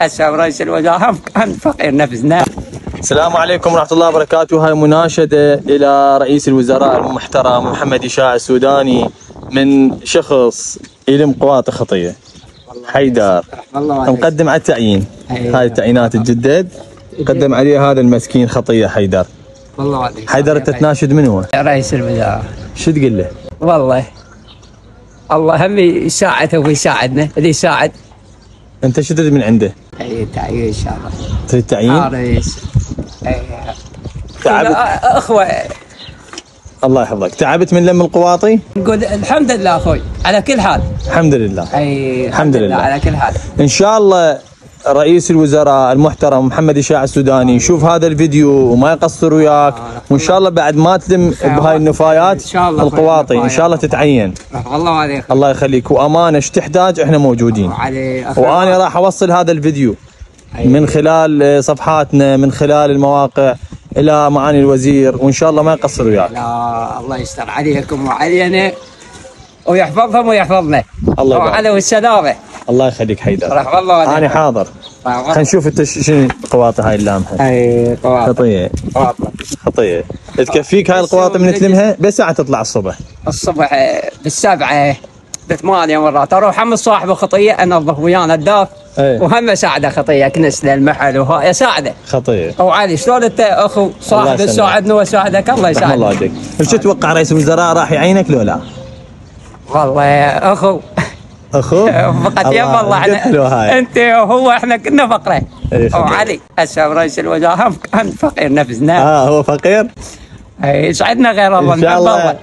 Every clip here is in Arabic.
هسه رئيس الوزراء هم فقير نفسنا. السلام عليكم ورحمة الله وبركاته. هاي مناشدة إلى رئيس الوزراء المحترم محمد إشاع السوداني من شخص يلم قواطع خطية حيدر، مقدم على التعيين. هاي التعيينات الجدد قدم عليه هذا المسكين خطية حيدر. حيدر انت تناشد من هو؟ رئيس الوزراء. شو تقول له؟ والله الله هم يساعده ويساعدنا اللي يساعد. انت شو تريد من عنده؟ تعيين ان شاء الله. تريد تعيين؟ رئيس. تعبت؟ اخوه. الله يحفظك. تعبت من لم القواطي؟ نقول الحمد لله اخوي على كل حال. الحمد لله. الحمد لله على كل حال. ان شاء الله رئيس الوزراء المحترم محمد إشاع السوداني يشوف هذا الفيديو وما يقصر وياك، وان شاء الله بعد ما تلم بهاي النفايات القواطي ان شاء الله تتعين. والله عليك. الله يخليك، وامانه ايش تحتاج احنا موجودين. وانا راح اوصل هذا الفيديو من خلال صفحاتنا من خلال المواقع الى معالي الوزير، وان شاء الله ما يقصر وياك. لا الله يستر عليكم وعلينا ويحفظهم ويحفظنا. الله يبارك. وعلى والسلامه. الله يخليك حيدر. والله عليك. انا حاضر. خلينا نشوف انت شنو القواطع هاي اللي لامها. اي قواطع خطيه خطيه. تكفيك هاي القواطع من تلمها بس ساعه تطلع الصبح بالسبعه بثمانية مرات اروح هم صاحبه خطيه انظف ويانا الداف. وهم اساعده خطيه كنس للمحل وهاي اساعده خطيه. وعلي شلون انت اخو صاحب تساعدنا واساعدك الله يساعدك. الله يهديك. ايش تتوقع رئيس الوزراء راح يعينك لو لا؟ والله يا اخو فقط يا والله احنا انت وهو احنا كنا فقره. وعلي هسه رئيس الوزراء هم فقير نفسنا. هو فقير؟ يسعدنا غير الله.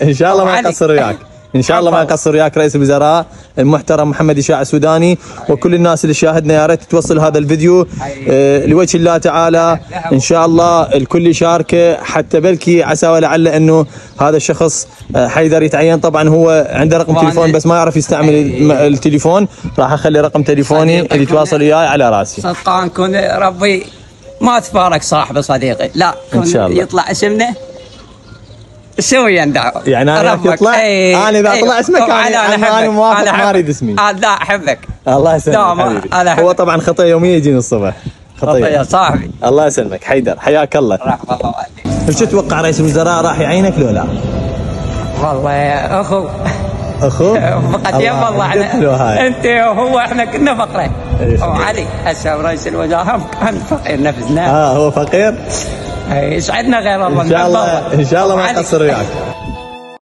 ان شاء الله ما يقصر وياك. ان شاء الله ما يقصر وياك رئيس الوزراء المحترم محمد إشاع السوداني. وكل الناس اللي شاهدنا يا ريت توصل هذا الفيديو لوجه الله تعالى. ان شاء الله الكل يشاركه حتى بلكي عسى ولعل انه هذا الشخص حيدر يتعين. طبعا هو عنده رقم تليفون بس ما يعرف يستعمل التليفون. راح اخلي رقم تليفوني اللي يتواصل وياي على راسي. صدقان كون ربي ما تفارق صاحبه صديقي. لا ان شاء الله يطلع اسمنا سوي دعوة. يعني انا يطلع انا اذا طلع اسمك انا موافق ما اريد اسمي. لا احبك. الله يسلمك حبيبي. هو طبعا خطيه يوميه يجيني الصبح. خطيه صاحبي. الله يسلمك حيدر، حياك الله. رحمة الله عليك. ايش تتوقع رئيس الوزراء راح يعينك لو لا؟ والله يا اخو فقط يا والله احنا انت وهو احنا كنا فقره. وعلي هسه رئيس الوزراء هم فقير نفسنا. هو فقير؟ يسعدنا غير الله. ان شاء الله ما يقصر وياك.